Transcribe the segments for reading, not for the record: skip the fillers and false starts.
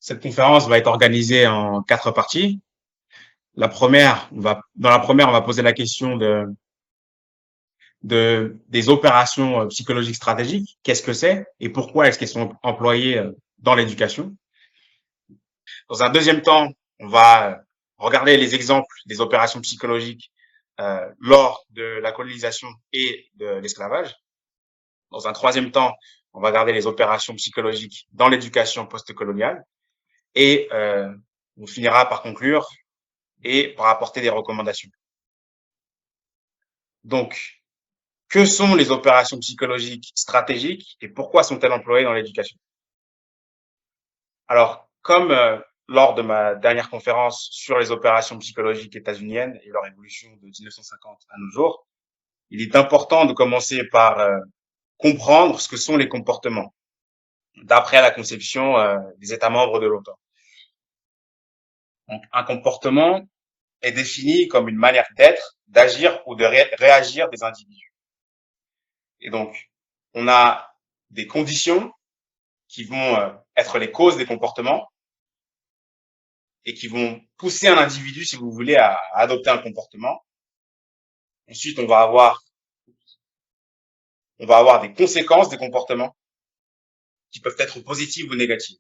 Cette conférence va être organisée en 4 parties. Dans la première, on va poser la question des opérations psychologiques stratégiques. Qu'est-ce que c'est et pourquoi est-ce qu'elles sont employées dans l'éducation? Dans un deuxième temps, on va regarder les exemples des opérations psychologiques lors de la colonisation et de l'esclavage. Dans un troisième temps, on va regarder les opérations psychologiques dans l'éducation post-coloniale et on finira par conclure et par apporter des recommandations. Donc, que sont les opérations psychologiques stratégiques et pourquoi sont-elles employées dans l'éducation? Alors, comme lors de ma dernière conférence sur les opérations psychologiques états-uniennes et leur évolution de 1950 à nos jours, il est important de commencer par comprendre ce que sont les comportements d'après la conception des États membres de l'OTAN. Donc, un comportement est défini comme une manière d'être, d'agir ou de réagir des individus. Et donc, on a des conditions qui vont être les causes des comportements et qui vont pousser un individu, si vous voulez, à adopter un comportement. Ensuite, on va avoir des conséquences des comportements qui peuvent être positives ou négatives.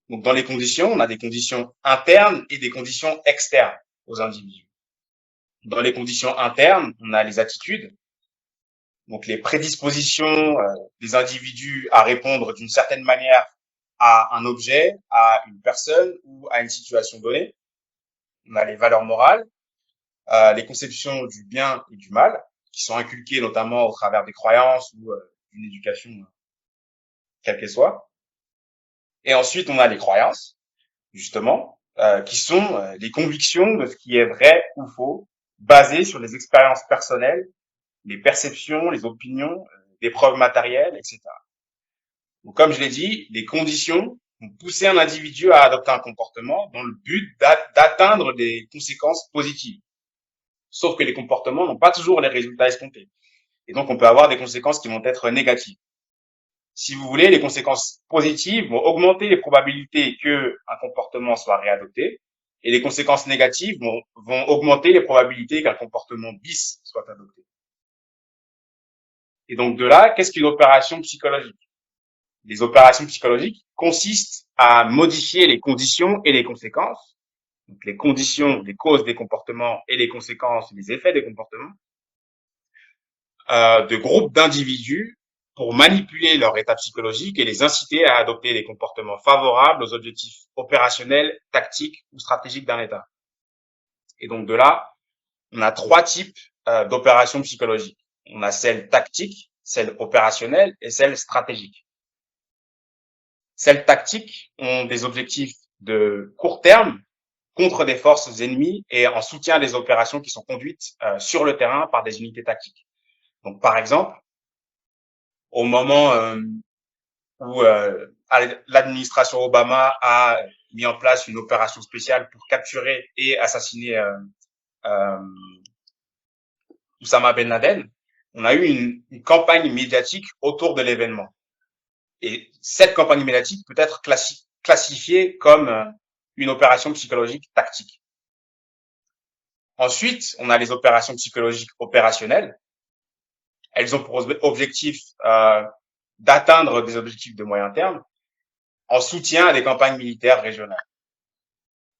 Donc, dans les conditions, on a des conditions internes et des conditions externes aux individus. Dans les conditions internes, on a les attitudes, donc les prédispositions des individus à répondre d'une certaine manière à un objet, à une personne ou à une situation donnée. On a les valeurs morales, les conceptions du bien et du mal, qui sont inculquées notamment au travers des croyances ou d'une éducation quelle qu'elle soit. Et ensuite, on a les croyances, justement, qui sont les convictions de ce qui est vrai ou faux, basées sur les expériences personnelles, les perceptions, les opinions, des preuves matérielles, etc. Donc, comme je l'ai dit, les conditions vont pousser un individu à adopter un comportement dans le but d'atteindre des conséquences positives. Sauf que les comportements n'ont pas toujours les résultats escomptés. Et donc, on peut avoir des conséquences qui vont être négatives. Si vous voulez, les conséquences positives vont augmenter les probabilités que un comportement soit réadopté, et les conséquences négatives vont augmenter les probabilités qu'un comportement bis soit adopté. Et donc, de là, qu'est-ce qu'une opération psychologique? Les opérations psychologiques consistent à modifier les conditions et les conséquences, donc les conditions, les causes des comportements et les conséquences, les effets des comportements, de groupes d'individus pour manipuler leur état psychologique et les inciter à adopter des comportements favorables aux objectifs opérationnels, tactiques ou stratégiques d'un État. Et donc de là, on a 3 types d'opérations psychologiques. On a celle tactique, celle opérationnelle et celle stratégique. Celles tactiques ont des objectifs de court terme contre des forces ennemies et en soutien des opérations qui sont conduites sur le terrain par des unités tactiques. Donc, par exemple, au moment où l'administration Obama a mis en place une opération spéciale pour capturer et assassiner euh, Oussama Ben Laden, on a eu une campagne médiatique autour de l'événement. Et cette campagne médiatique peut être classifiée comme une opération psychologique tactique. Ensuite, on a les opérations psychologiques opérationnelles. Elles ont pour objectif d'atteindre des objectifs de moyen terme en soutien à des campagnes militaires régionales.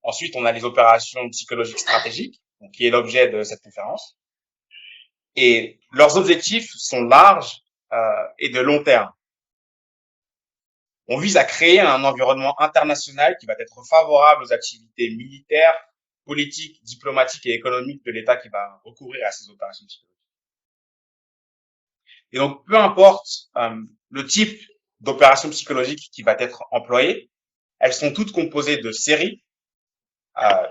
Ensuite, on a les opérations psychologiques stratégiques, qui est l'objet de cette conférence. Et leurs objectifs sont larges et de long terme. On vise à créer un environnement international qui va être favorable aux activités militaires, politiques, diplomatiques et économiques de l'État qui va recourir à ces opérations psychologiques. Et donc, peu importe le type d'opération psychologique qui va être employée, elles sont toutes composées de séries.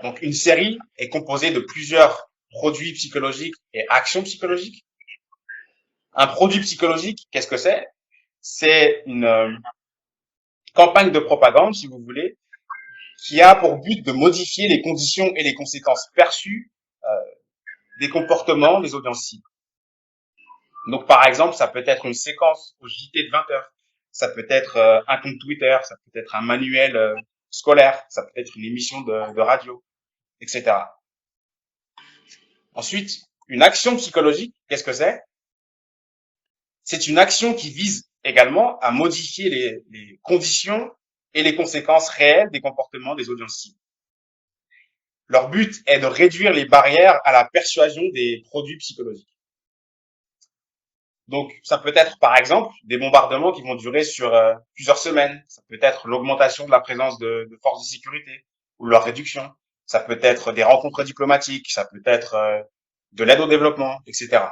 Donc, une série est composée de plusieurs produits psychologiques et actions psychologiques. Un produit psychologique, qu'est-ce que c'est? C'est une campagne de propagande, si vous voulez, qui a pour but de modifier les conditions et les conséquences perçues des comportements des audiences cibles. Donc, par exemple, ça peut être une séquence au JT de 20 heures. ça peut être un compte Twitter, ça peut être un manuel scolaire, ça peut être une émission de radio, etc. Ensuite, une action psychologique, qu'est-ce que c'est? C'est une action qui vise également à modifier les conditions et les conséquences réelles des comportements des audiences cibles. Leur but est de réduire les barrières à la persuasion des produits psychologiques. Donc, ça peut être, par exemple, des bombardements qui vont durer sur plusieurs semaines. Ça peut être l'augmentation de la présence de forces de sécurité ou leur réduction. Ça peut être des rencontres diplomatiques. Ça peut être de l'aide au développement, etc.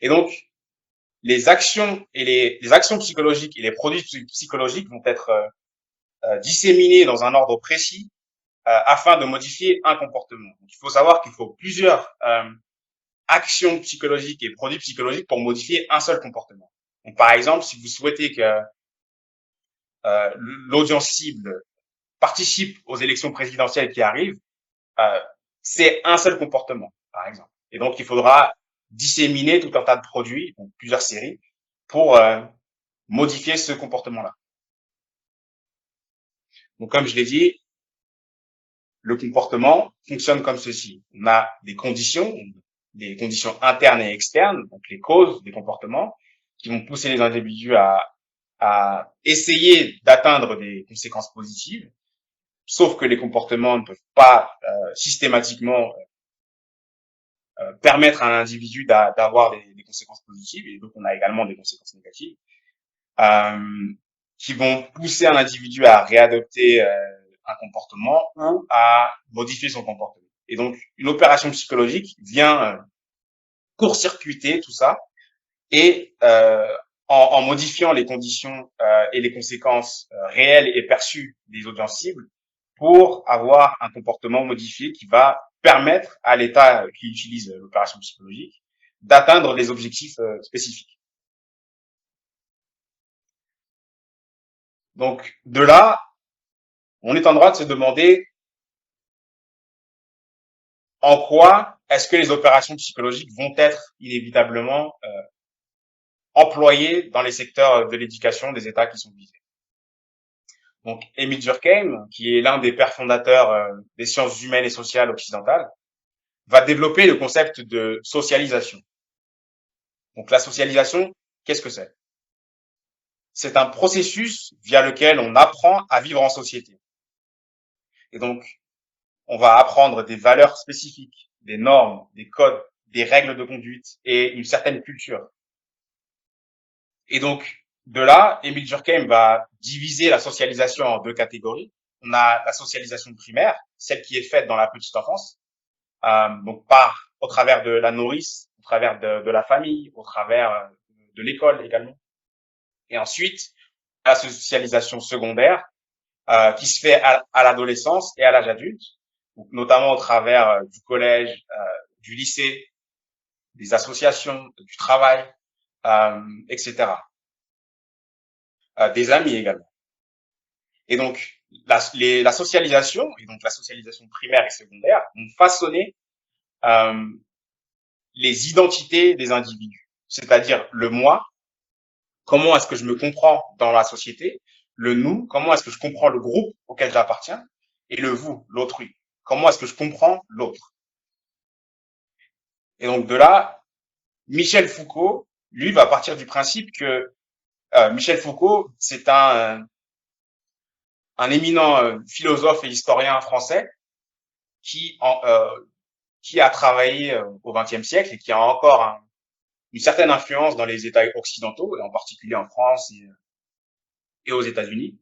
Et donc, les actions et les actions psychologiques et les produits psychologiques vont être disséminés dans un ordre précis afin de modifier un comportement. Donc, il faut savoir qu'il faut plusieurs actions psychologiques et produits psychologiques pour modifier un seul comportement. Donc, par exemple, si vous souhaitez que l'audience cible participe aux élections présidentielles qui arrivent, euh, c'est un seul comportement, par exemple. Et donc, il faudra disséminer tout un tas de produits, donc plusieurs séries, pour modifier ce comportement-là. Donc, comme je l'ai dit, le comportement fonctionne comme ceci. On a des conditions internes et externes, donc les causes des comportements, qui vont pousser les individus à essayer d'atteindre des conséquences positives, sauf que les comportements ne peuvent pas systématiquement permettre à un individu d'avoir des conséquences positives, et donc on a également des conséquences négatives, euh, qui vont pousser un individu à réadopter un comportement ou à modifier son comportement. Et donc, une opération psychologique vient court-circuiter tout ça et en modifiant les conditions et les conséquences réelles et perçues des audiences cibles pour avoir un comportement modifié qui va permettre à l'État qui utilise l'opération psychologique d'atteindre les objectifs spécifiques. Donc, de là, on est en droit de se demander en quoi est-ce que les opérations psychologiques vont être inévitablement employées dans les secteurs de l'éducation des États qui sont visés. Donc, Émile Durkheim, qui est l'un des pères fondateurs des sciences humaines et sociales occidentales, va développer le concept de socialisation. Donc, la socialisation, qu'est-ce que c'est? C'est un processus via lequel on apprend à vivre en société. Et donc, on va apprendre des valeurs spécifiques, des normes, des codes, des règles de conduite et une certaine culture. Et donc, de là, Émile Durkheim va diviser la socialisation en deux catégories. On a la socialisation primaire, celle qui est faite dans la petite enfance, donc au travers de la nourrice, au travers de la famille, au travers de l'école également. Et ensuite, la socialisation secondaire, qui se fait à l'adolescence et à l'âge adulte, donc notamment au travers du collège, du lycée, des associations, du travail, etc. Des amis également. Et donc, la socialisation, et donc la socialisation primaire et secondaire, vont façonner les identités des individus, c'est-à-dire le moi, comment est-ce que je me comprends dans la société, le nous, comment est-ce que je comprends le groupe auquel j'appartiens, et le vous, l'autrui, comment est-ce que je comprends l'autre. Et donc de là, Michel Foucault, lui, va partir du principe que Michel Foucault, c'est un éminent philosophe et historien français qui, qui a travaillé au XXe siècle et qui a encore une certaine influence dans les États occidentaux, et en particulier en France et aux États-Unis.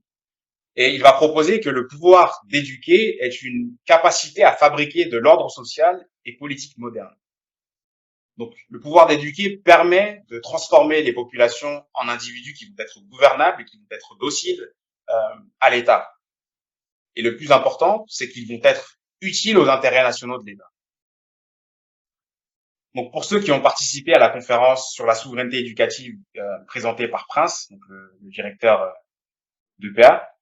Et il va proposer que le pouvoir d'éduquer est une capacité à fabriquer de l'ordre social et politique moderne. Donc, le pouvoir d'éduquer permet de transformer les populations en individus qui vont être gouvernables et qui vont être dociles à l'État. Et le plus important, c'est qu'ils vont être utiles aux intérêts nationaux de l'État. Donc, pour ceux qui ont participé à la conférence sur la souveraineté éducative présentée par Prince, donc le directeur d'EPA,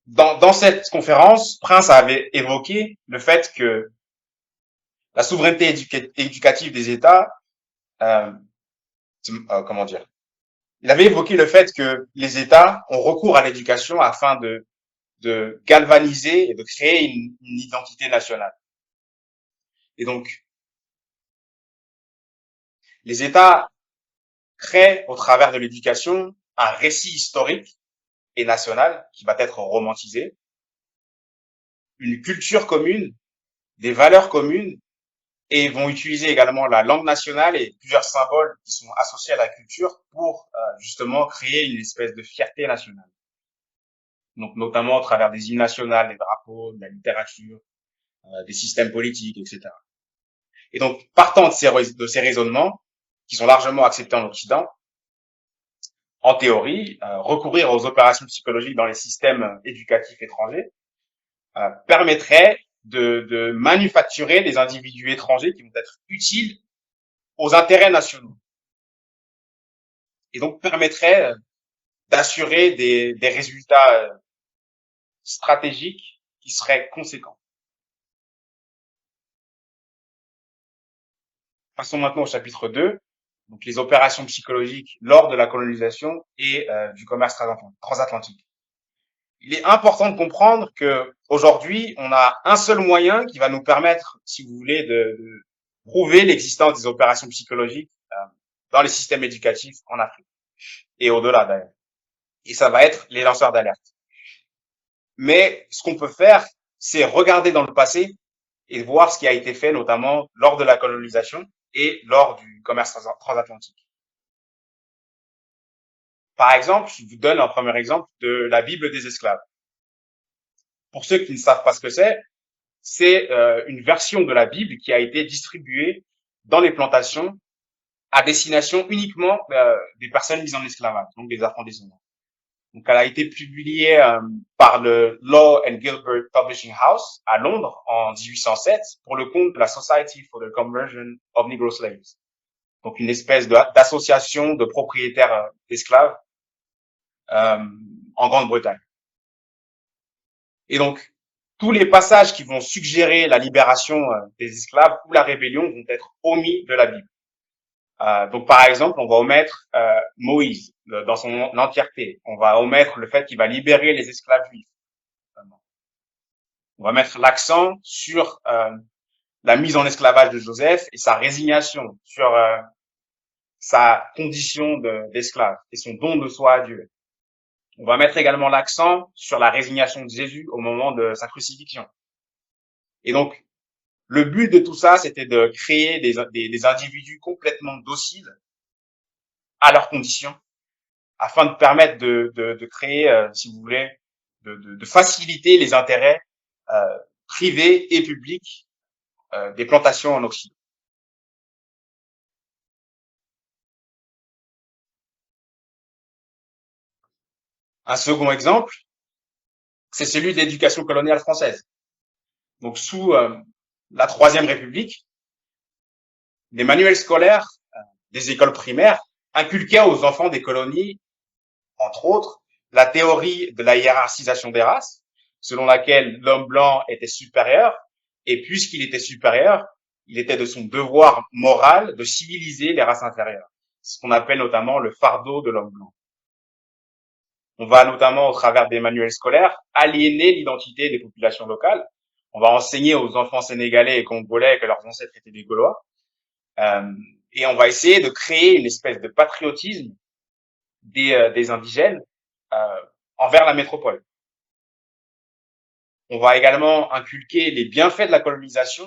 dans cette conférence, Prince avait évoqué le fait que la souveraineté éducative des États, euh, comment dire, il avait évoqué le fait que les États ont recours à l'éducation afin de galvaniser et de créer une identité nationale. Et donc, les États créent au travers de l'éducation un récit historique et national qui va être romantisé, une culture commune, des valeurs communes, et vont utiliser également la langue nationale et plusieurs symboles qui sont associés à la culture pour justement créer une espèce de fierté nationale. Donc notamment à travers des hymnes nationales, des drapeaux, de la littérature, des systèmes politiques, etc. Et donc partant de ces raisonnements, qui sont largement acceptés en Occident, en théorie, recourir aux opérations psychologiques dans les systèmes éducatifs étrangers permettrait de manufacturer des individus étrangers qui vont être utiles aux intérêts nationaux. Et donc permettrait d'assurer des résultats stratégiques qui seraient conséquents. Passons maintenant au chapitre 2, donc les opérations psychologiques lors de la colonisation et du commerce transatlantique. Il est important de comprendre que aujourd'hui, on a un seul moyen qui va nous permettre, si vous voulez, de prouver l'existence des opérations psychologiques dans les systèmes éducatifs en Afrique et au-delà d'ailleurs. Et ça va être les lanceurs d'alerte. Mais ce qu'on peut faire, c'est regarder dans le passé et voir ce qui a été fait, notamment lors de la colonisation et lors du commerce transatlantique. Par exemple, je vous donne un premier exemple de la Bible des esclaves. Pour ceux qui ne savent pas ce que c'est une version de la Bible qui a été distribuée dans les plantations à destination uniquement des personnes mises en esclavage, donc des afro-descendants. Donc, elle a été publiée par le Law and Gilbert Publishing House à Londres en 1807 pour le compte de la Society for the Conversion of Negro Slaves. Donc, une espèce d'association de propriétaires d'esclaves en Grande-Bretagne. Et donc, tous les passages qui vont suggérer la libération des esclaves ou la rébellion vont être omis de la Bible. Donc, par exemple, on va omettre Moïse dans son entièreté. On va omettre le fait qu'il va libérer les esclaves juifs. On va mettre l'accent sur la mise en esclavage de Joseph et sa résignation, sur sa condition d'esclave et son don de soi à Dieu. On va mettre également l'accent sur la résignation de Jésus au moment de sa crucifixion. Et donc, le but de tout ça, c'était de créer des individus complètement dociles à leurs conditions, afin de permettre de créer, si vous voulez, de faciliter les intérêts privés et publics des plantations en Occident. Un second exemple, c'est celui de l'éducation coloniale française. Donc, sous la Troisième République, les manuels scolaires des écoles primaires inculquaient aux enfants des colonies, entre autres, la théorie de la hiérarchisation des races, selon laquelle l'homme blanc était supérieur, et puisqu'il était supérieur, il était de son devoir moral de civiliser les races inférieures, ce qu'on appelle notamment le fardeau de l'homme blanc. On va notamment, au travers des manuels scolaires, aliéner l'identité des populations locales. On va enseigner aux enfants sénégalais et congolais que leurs ancêtres étaient des Gaulois. Et on va essayer de créer une espèce de patriotisme des indigènes envers la métropole. On va également inculquer les bienfaits de la colonisation,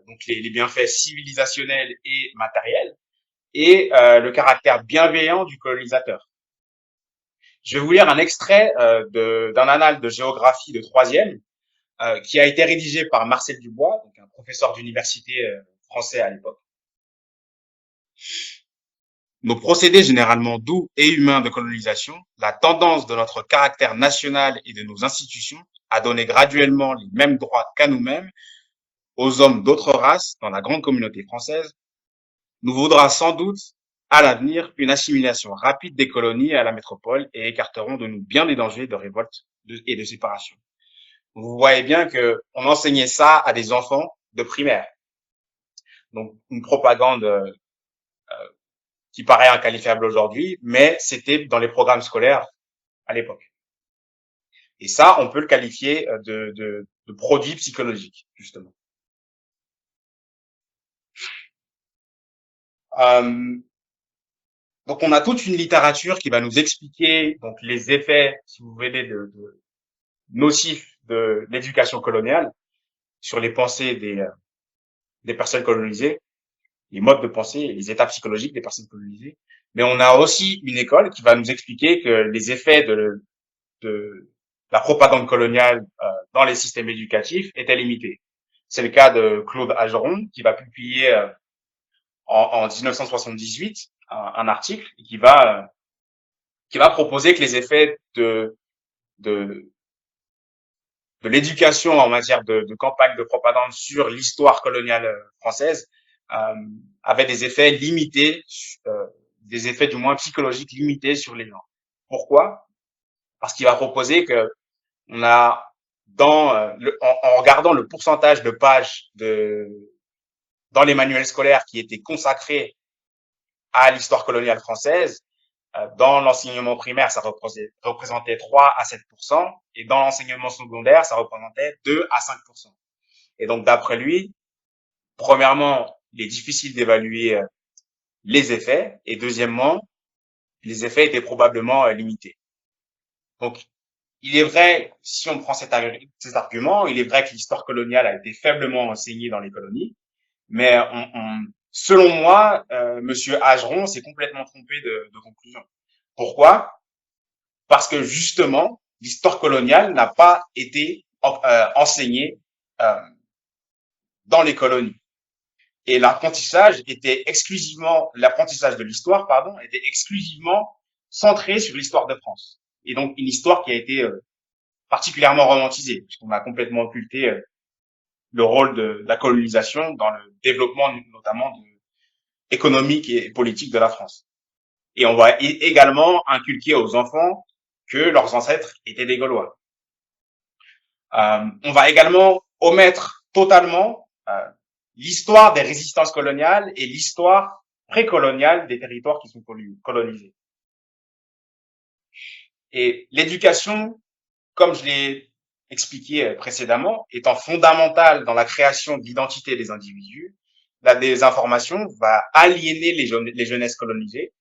donc les bienfaits civilisationnels et matériels, et le caractère bienveillant du colonisateur. Je vais vous lire un extrait d'un annale de géographie de troisième qui a été rédigé par Marcel Dubois, donc un professeur d'université français à l'époque. Nos procédés généralement doux et humains de colonisation, la tendance de notre caractère national et de nos institutions à donner graduellement les mêmes droits qu'à nous-mêmes aux hommes d'autres races dans la grande communauté française, nous vaudra sans doute à l'avenir une assimilation rapide des colonies à la métropole et écarteront de nous bien des dangers de révolte et de séparation. Vous voyez bien que on enseignait ça à des enfants de primaire. Donc, une propagande qui paraît inqualifiable aujourd'hui, mais c'était dans les programmes scolaires à l'époque. Et ça, on peut le qualifier de produit psychologique, justement. Euh, donc, on a toute une littérature qui va nous expliquer donc les effets, si vous voulez, de nocifs de l'éducation coloniale sur les pensées des personnes colonisées, les modes de pensée et les états psychologiques des personnes colonisées. Mais on a aussi une école qui va nous expliquer que les effets de la propagande coloniale dans les systèmes éducatifs étaient limités. C'est le cas de Claude Ageron, qui va publier en 1978 un article qui va proposer que les effets de, de l'éducation en matière de campagne de propagande sur l'histoire coloniale française euh, avaient des effets limités, des effets du moins psychologiques limités sur les gens. Pourquoi? Parce qu'il va proposer que on a en regardant le pourcentage de pages dans les manuels scolaires qui étaient consacrés à l'histoire coloniale française, dans l'enseignement primaire, ça représentait 3 à 7 et dans l'enseignement secondaire, ça représentait 2 à 5 Et donc, d'après lui, premièrement, il est difficile d'évaluer les effets et deuxièmement, les effets étaient probablement limités. Donc, il est vrai, si on prend cet argument, il est vrai que l'histoire coloniale a été faiblement enseignée dans les colonies, mais selon moi, Monsieur Ageron s'est complètement trompé de conclusion. Pourquoi? Parce que justement, l'histoire coloniale n'a pas été enseignée euh, dans les colonies. Et l'apprentissage de l'histoire, pardon, était exclusivement centré sur l'histoire de France. Et donc, une histoire qui a été particulièrement romantisée, puisqu'on a complètement occulté le rôle de la colonisation dans le développement, notamment économique et politique de la France. Et on va également inculquer aux enfants que leurs ancêtres étaient des Gaulois. On va également omettre totalement l'histoire des résistances coloniales et l'histoire précoloniale des territoires qui sont colonisés. Et l'éducation, comme je l'ai expliqué précédemment, étant fondamentale dans la création de l'identité des individus, la désinformation va aliéner les jeunesses colonisées,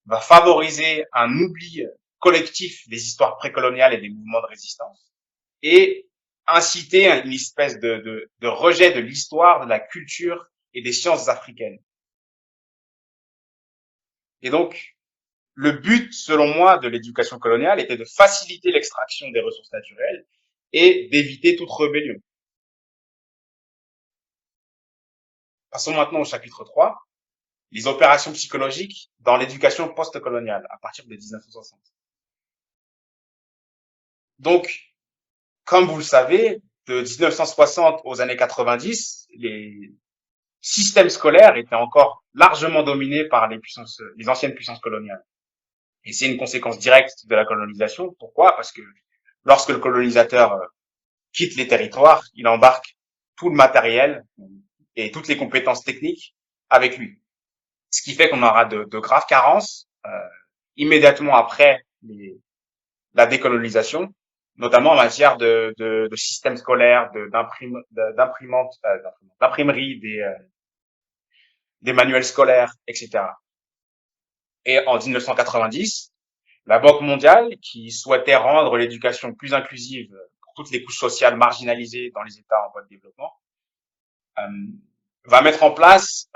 va favoriser un oubli collectif des histoires précoloniales et des mouvements de résistance, et inciter une espèce de rejet de l'histoire, de la culture et des sciences africaines. Et donc, le but, selon moi, de l'éducation coloniale était de faciliter l'extraction des ressources naturelles et d'éviter toute rébellion. Passons maintenant au chapitre 3, les opérations psychologiques dans l'éducation post-coloniale à partir de 1960. Donc, comme vous le savez, de 1960 aux années 90, les systèmes scolaires étaient encore largement dominés par les anciennes puissances coloniales. Et c'est une conséquence directe de la colonisation. Pourquoi? Parce que lorsque le colonisateur quitte les territoires, il embarque tout le matériel et toutes les compétences techniques avec lui. Ce qui fait qu'on aura de graves carences immédiatement après la décolonisation, notamment en matière de système scolaire, d'imprimantes, d'imprimerie, des manuels scolaires, etc. Et en 1990, la Banque mondiale, qui souhaitait rendre l'éducation plus inclusive pour toutes les couches sociales marginalisées dans les États en voie de développement, euh, va mettre en place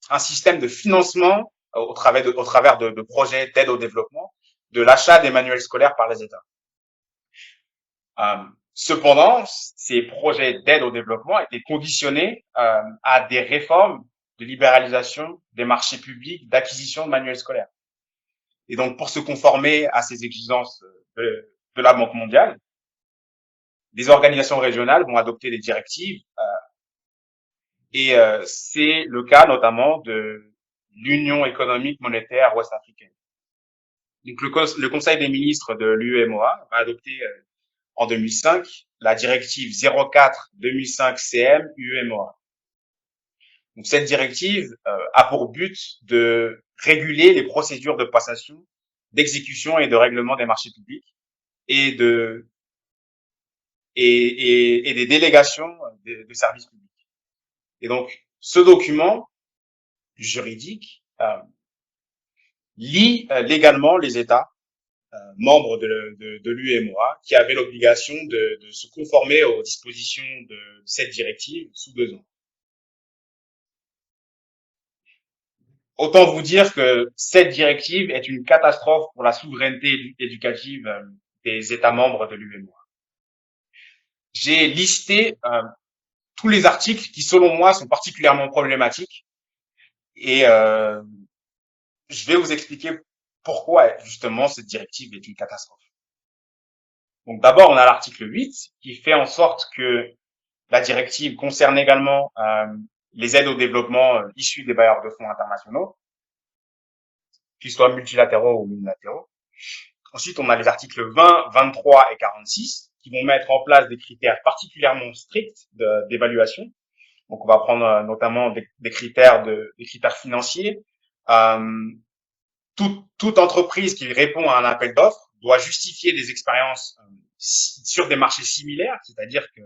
un système de financement au travers de projets d'aide au développement, de l'achat des manuels scolaires par les États. Cependant, ces projets d'aide au développement étaient conditionnés à des réformes de libéralisation des marchés publics d'acquisition de manuels scolaires. Et donc, pour se conformer à ces exigences de la Banque mondiale, les organisations régionales vont adopter des directives et c'est le cas notamment de l'Union économique monétaire ouest-africaine. Donc, le Conseil des ministres de l'UEMOA va adopter en 2005 la directive 04/2005 CM UEMOA. Donc, cette directive a pour but de réguler les procédures de passation, d'exécution et de règlement des marchés publics et et des délégations de services publics. Et donc, ce document juridique lie légalement les États membres de l'UEMOA qui avaient l'obligation de se conformer aux dispositions de cette directive sous 2 ans. Autant vous dire que cette directive est une catastrophe pour la souveraineté éducative des États membres de l'UEMOA. J'ai listé tous les articles qui, selon moi, sont particulièrement problématiques et je vais vous expliquer pourquoi, justement, cette directive est une catastrophe. Donc, d'abord, on a l'article 8 qui fait en sorte que la directive concerne également les aides au développement issues des bailleurs de fonds internationaux, qu'ils soient multilatéraux ou unilatéraux. Ensuite, on a les articles 20, 23 et 46 qui vont mettre en place des critères particulièrement stricts d'évaluation. Donc, on va prendre notamment des critères financiers. Toute entreprise qui répond à un appel d'offres doit justifier des expériences sur des marchés similaires, c'est-à-dire que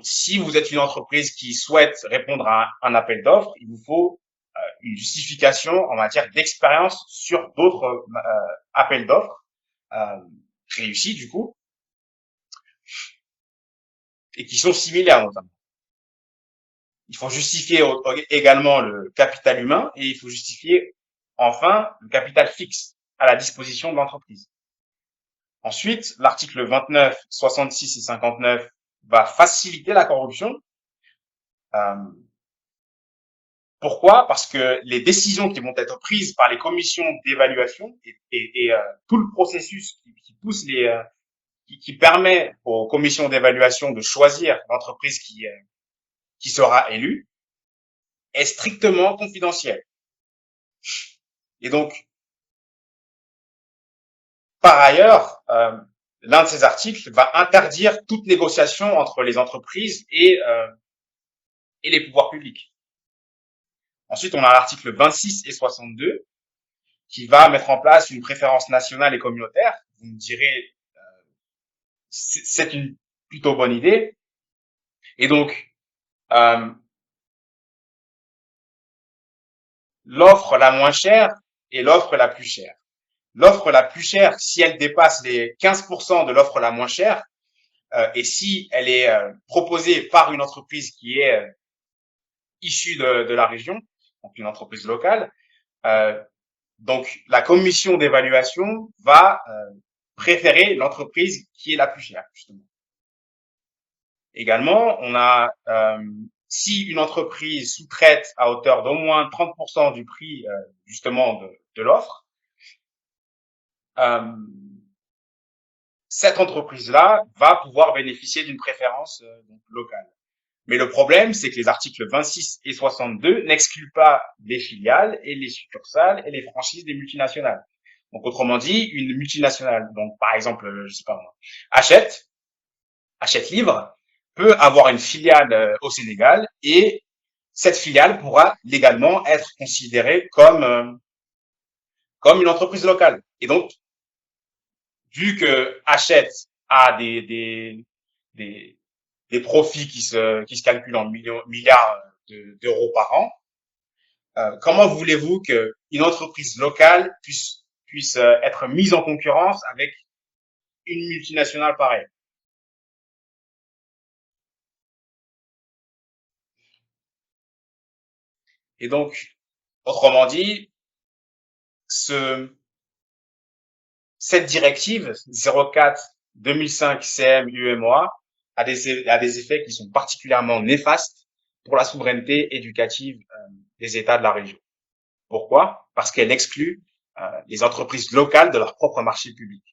si vous êtes une entreprise qui souhaite répondre à un appel d'offres, il vous faut une justification en matière d'expérience sur d'autres appels d'offres réussis du coup et qui sont similaires notamment. Il faut justifier également le capital humain et il faut justifier enfin le capital fixe à la disposition de l'entreprise. Ensuite, l'article 29, 66 et 59 va faciliter la corruption. Pourquoi? Parce que les décisions qui vont être prises par les commissions d'évaluation et tout le processus qui pousse qui permet aux commissions d'évaluation de choisir l'entreprise qui sera élue est strictement confidentiel. Et donc, par ailleurs, l'un de ces articles va interdire toute négociation entre les entreprises et les pouvoirs publics. Ensuite, on a l'article 26 et 62 qui va mettre en place une préférence nationale et communautaire. Vous me direz, c'est une plutôt bonne idée. Et donc, l'offre la moins chère et l'offre la plus chère. L'offre la plus chère, si elle dépasse les 15% de l'offre la moins chère, et si elle est proposée par une entreprise qui est issue de la région, donc une entreprise locale, donc la commission d'évaluation va préférer l'entreprise qui est la plus chère, justement. Également, on a si une entreprise sous-traite à hauteur d'au moins 30% du prix justement de l'offre, cette entreprise-là va pouvoir bénéficier d'une préférence locale. Mais le problème, c'est que les articles 26 et 62 n'excluent pas les filiales et les succursales et les franchises des multinationales. Donc, autrement dit, une multinationale, donc par exemple, je sais pas moi, Hachette Livre, peut avoir une filiale au Sénégal et cette filiale pourra légalement être considérée comme une entreprise locale. Et donc, vu que Hachette a des profits qui se calculent en milliards d'euros par an, comment voulez-vous qu'une entreprise locale puisse être mise en concurrence avec une multinationale pareille? Et donc, autrement dit, cette directive 04/2005 CM-UMOA a des effets qui sont particulièrement néfastes pour la souveraineté éducative des États de la région. Pourquoi? Parce qu'elle exclut les entreprises locales de leur propre marché public.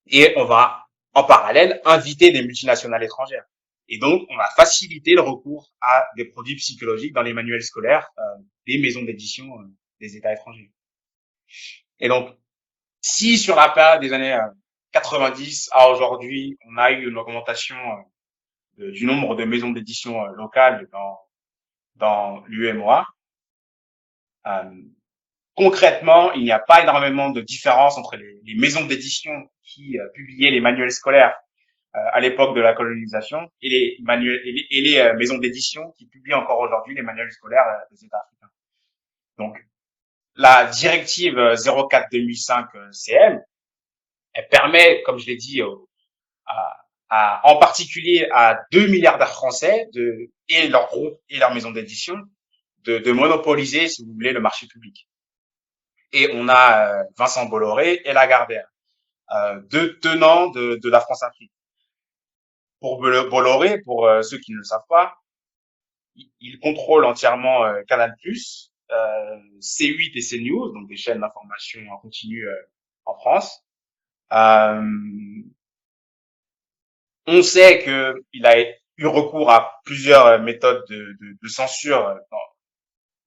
Et on va, en parallèle, inviter des multinationales étrangères. Et donc, on va faciliter le recours à des produits psychologiques dans les manuels scolaires des maisons d'édition des États étrangers. Et donc, si sur la période des années 90 à aujourd'hui, on a eu une augmentation du nombre de maisons d'édition locales dans l'UEMOA. Concrètement, il n'y a pas énormément de différence entre les maisons d'édition qui publiaient les manuels scolaires à l'époque de la colonisation et les maisons d'édition qui publient encore aujourd'hui les manuels scolaires des États africains. Donc, la directive 04/2005 CM, elle permet, comme je l'ai dit, en particulier à 2 milliardaires français et leurs groupes et leurs maisons d'édition de monopoliser, si vous voulez, le marché public. Et on a Vincent Bolloré et Lagardère, deux tenants de la France-Afrique. Pour Bolloré, pour ceux qui ne le savent pas, il contrôle entièrement Canal+, C8 et CNews, donc des chaînes d'information en continu en France. On sait qu'il a eu recours à plusieurs méthodes de censure,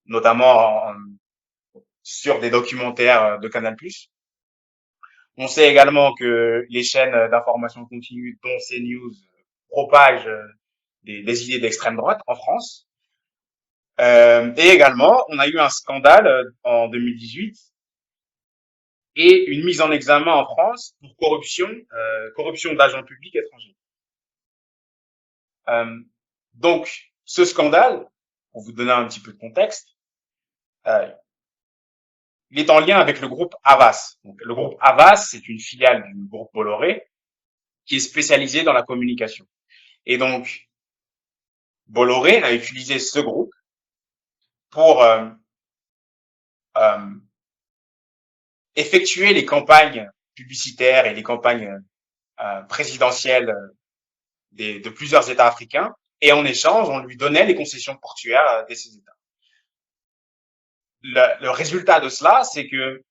notamment sur des documentaires de Canal+. On sait également que les chaînes d'information continue, dont CNews, propagent des idées d'extrême droite en France. Et également, on a eu un scandale en 2018 et une mise en examen en France pour corruption d'agents publics étrangers. Donc, ce scandale, pour vous donner un petit peu de contexte, il est en lien avec le groupe Havas. Donc, le groupe Havas, c'est une filiale du groupe Bolloré qui est spécialisé dans la communication. Et donc, Bolloré a utilisé ce groupe pour effectuer les campagnes publicitaires et les campagnes présidentielles de plusieurs États africains, et en échange, on lui donnait les concessions portuaires de ces États. Le résultat de cela, c'est que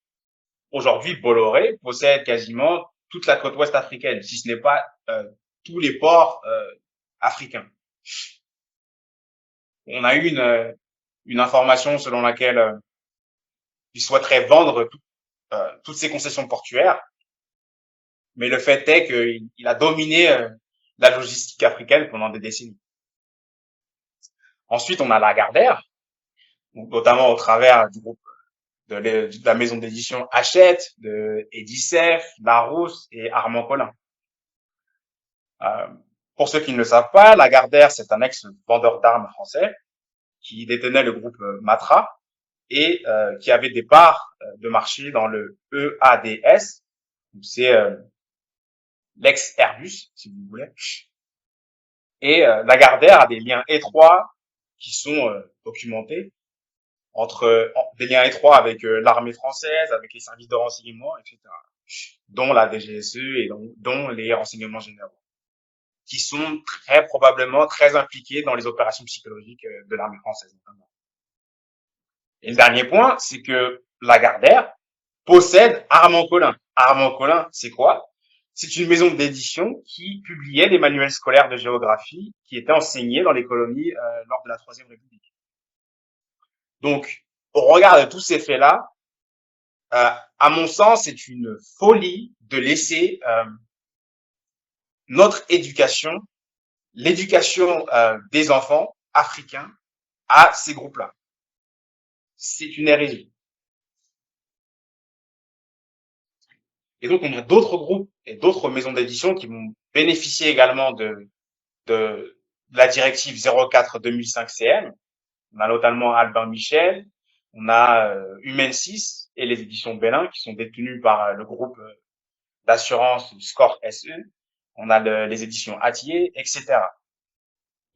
aujourd'hui, Bolloré possède quasiment toute la côte ouest africaine, si ce n'est pas tous les ports africains. On a eu une information selon laquelle il souhaiterait vendre toutes ces concessions portuaires, mais le fait est qu'il a dominé la logistique africaine pendant des décennies. Ensuite, on a Lagardère, notamment au travers du groupe de la maison d'édition Hachette, de Edicef, Larousse et Armand Collin. Pour ceux qui ne le savent pas, Lagardère, c'est un ex-vendeur d'armes français qui détenait le groupe Matra et qui avait des parts de marché dans le EADS. C'est l'ex-Airbus, si vous voulez. Et Lagardère a des liens étroits qui sont documentés des liens étroits avec l'armée française, avec les services de renseignement, etc., dont la DGSE et dont les renseignements généraux, qui sont très probablement très impliqués dans les opérations psychologiques de l'armée française, notamment. Et le dernier point, c'est que Lagardère possède Armand Collin. Armand Collin, c'est quoi? C'est une maison d'édition qui publiait des manuels scolaires de géographie qui étaient enseignés dans les colonies lors de la Troisième République. Donc, au regard de tous ces faits-là, à mon sens, c'est une folie de laisser notre éducation, l'éducation des enfants africains à ces groupes-là. C'est une hérésie. Et donc, on a d'autres groupes et d'autres maisons d'édition qui vont bénéficier également de la directive 04/2005 CM. On a notamment Albin Michel, on a Humaine 6 et les éditions Belin qui sont détenues par le groupe d'assurance Score SE. On a les éditions Atier, etc.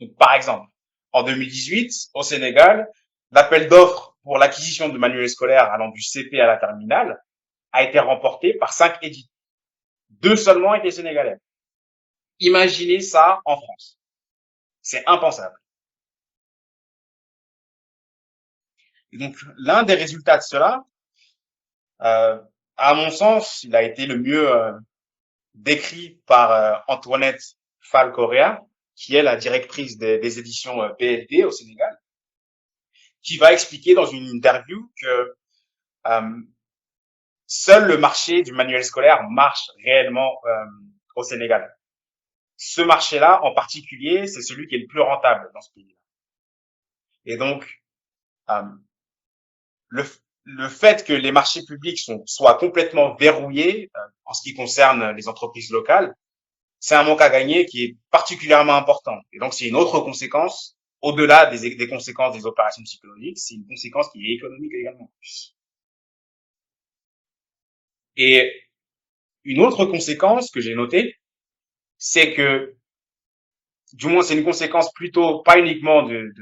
Donc, par exemple, en 2018, au Sénégal, l'appel d'offres pour l'acquisition de manuels scolaires allant du CP à la terminale a été remporté par 5 éditeurs. 2 seulement étaient sénégalais. Imaginez ça en France. C'est impensable. Et donc, l'un des résultats de cela, à mon sens, il a été le mieux décrit par Antoinette Fall-Correa, qui est la directrice des éditions PLD au Sénégal, qui va expliquer dans une interview que seul le marché du manuel scolaire marche réellement au Sénégal. ce marché-là, en particulier, c'est celui qui est le plus rentable dans ce pays-là. Et donc, euh, le, le fait que les marchés publics soient complètement verrouillés en ce qui concerne les entreprises locales, c'est un manque à gagner qui est particulièrement important. Et donc, c'est une autre conséquence, au-delà des conséquences des opérations psychologiques, c'est une conséquence qui est économique également. Et une autre conséquence que j'ai notée, c'est que, du moins c'est une conséquence plutôt pas uniquement de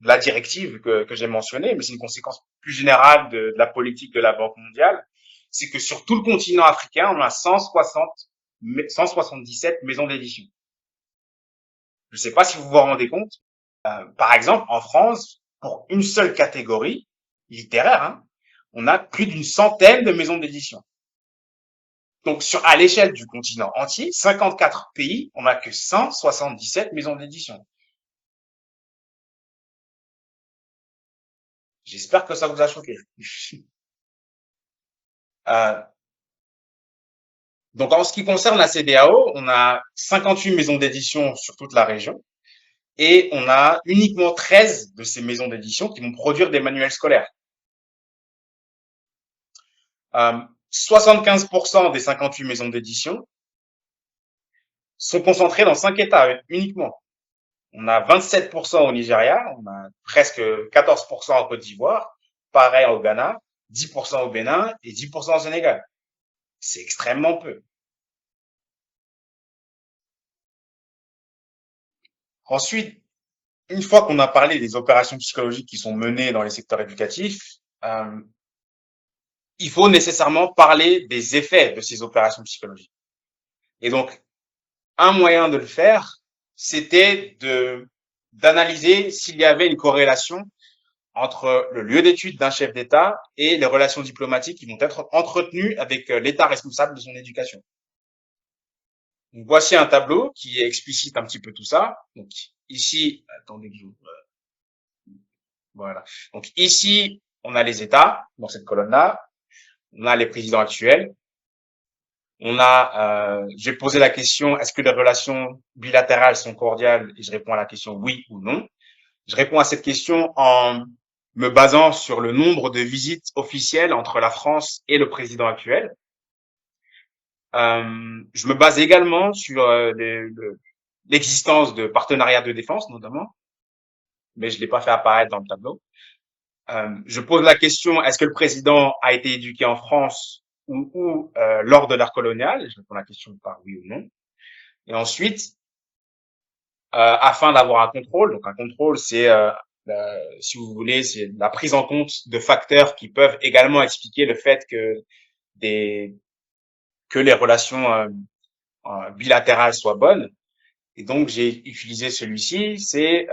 la directive que j'ai mentionnée, mais c'est une conséquence plus générale de la politique de la Banque mondiale, c'est que sur tout le continent africain, on a 177 maisons d'édition. Je ne sais pas si vous vous rendez compte. Par exemple, en France, pour une seule catégorie littéraire, hein, on a plus d'une centaine de maisons d'édition. Donc, à l'échelle du continent entier, 54 pays, on n'a que 177 maisons d'édition. J'espère que ça vous a choqué. Euh, donc, en ce qui concerne la CEDEAO, on a 58 maisons d'édition sur toute la région et on a uniquement 13 de ces maisons d'édition qui vont produire des manuels scolaires. 75% des 58 maisons d'édition sont concentrées dans 5 États uniquement. On a 27% au Nigeria, on a presque 14% en Côte d'Ivoire, pareil au Ghana, 10% au Bénin et 10% au Sénégal. C'est extrêmement peu. Ensuite, une fois qu'on a parlé des opérations psychologiques qui sont menées dans les secteurs éducatifs, euh, il faut nécessairement parler des effets de ces opérations psychologiques. Et donc, un moyen de le faire, c'était d'analyser s'il y avait une corrélation entre le lieu d'étude d'un chef d'État et les relations diplomatiques qui vont être entretenues avec l'État responsable de son éducation. Donc, voici un tableau qui explicite un petit peu tout ça. Donc ici, attendez que j'ouvre. Voilà. Donc ici, on a les États dans cette colonne-là. On a les présidents actuels. J'ai posé la question, est-ce que les relations bilatérales sont cordiales? Et je réponds à la question oui ou non. Je réponds à cette question en me basant sur le nombre de visites officielles entre la France et le président actuel. Je me base également sur l'existence de partenariats de défense, notamment, mais je l'ai pas fait apparaître dans le tableau. Je pose la question, est-ce que le président a été éduqué en France ou lors de l'ère coloniale? Je réponds à la question par oui ou non. Et ensuite, afin d'avoir un contrôle, donc un contrôle, c'est, si vous voulez, c'est la prise en compte de facteurs qui peuvent également expliquer le fait des, que les relations bilatérales soient bonnes. Et donc, j'ai utilisé celui-ci, c'est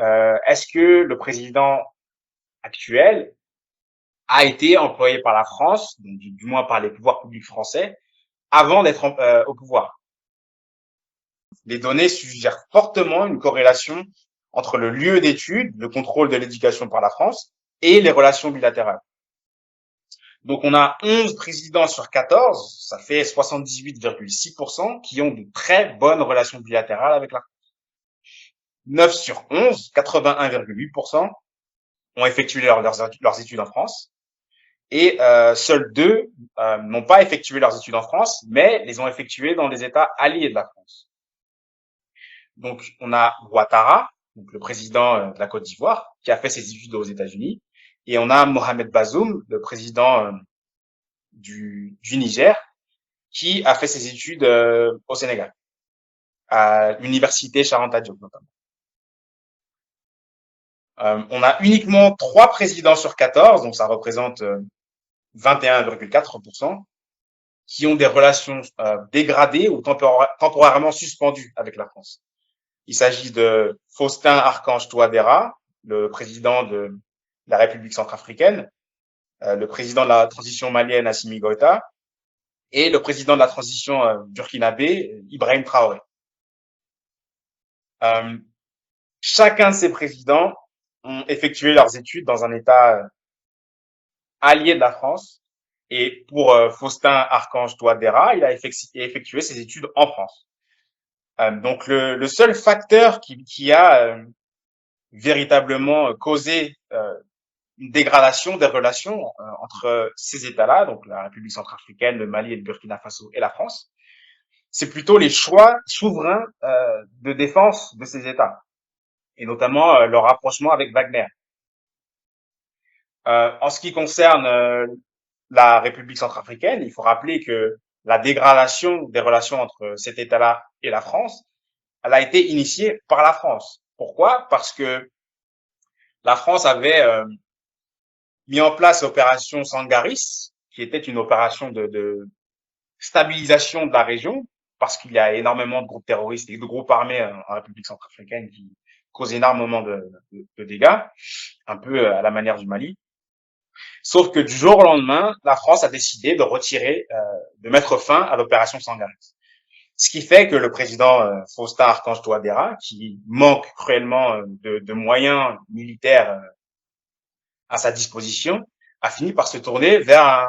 est-ce que le président actuel a été employé par la France, donc du moins par les pouvoirs publics français, avant d'être au pouvoir. Les données suggèrent fortement une corrélation entre le lieu d'étude, le contrôle de l'éducation par la France, et les relations bilatérales. Donc, on a 11 présidents sur 14, ça fait 78,6%, qui ont de très bonnes relations bilatérales avec la France. 9 sur 11, 81,8%, ont effectué leurs études en France. Et seuls 2 n'ont pas effectué leurs études en France, mais les ont effectuées dans des États alliés de la France. Donc, on a Ouattara, donc le président de la Côte d'Ivoire, qui a fait ses études aux États-Unis, et on a Mohamed Bazoum, le président du Niger, qui a fait ses études au Sénégal, à l'université Cheikh Anta Diop notamment. On a uniquement 3 présidents sur 14, donc ça représente 21,4%, qui ont des relations dégradées ou temporairement suspendues avec la France. Il s'agit de Faustin Archange Touadéra, le président de la République centrafricaine, le président de la transition malienne Assimi Goïta et le président de la transition burkinabé Ibrahim Traoré. Chacun de ces présidents ont effectué leurs études dans un État allié de la France. Et pour Faustin Archange Touadéra, il a effectué ses études en France. Donc le seul facteur qui a véritablement causé une dégradation des relations entre ces États-là, donc la République centrafricaine, le Mali et le Burkina Faso et la France, c'est plutôt les choix souverains de défense de ces États, et notamment leur rapprochement avec Wagner. En ce qui concerne la République centrafricaine, il faut rappeler que la dégradation des relations entre cet État-là et la France, elle a été initiée par la France. Pourquoi? Parce que la France avait mis en place l'opération Sangaris, qui était une opération de stabilisation de la région, parce qu'il y a énormément de groupes terroristes et de groupes armés en République centrafricaine qui causent énormément de dégâts, un peu à la manière du Mali. Sauf que du jour au lendemain, la France a décidé de retirer, de mettre fin à l'opération Sangaris. Ce qui fait que le président Faustin Archange Touadéra, qui manque cruellement de moyens militaires à sa disposition, a fini par se tourner vers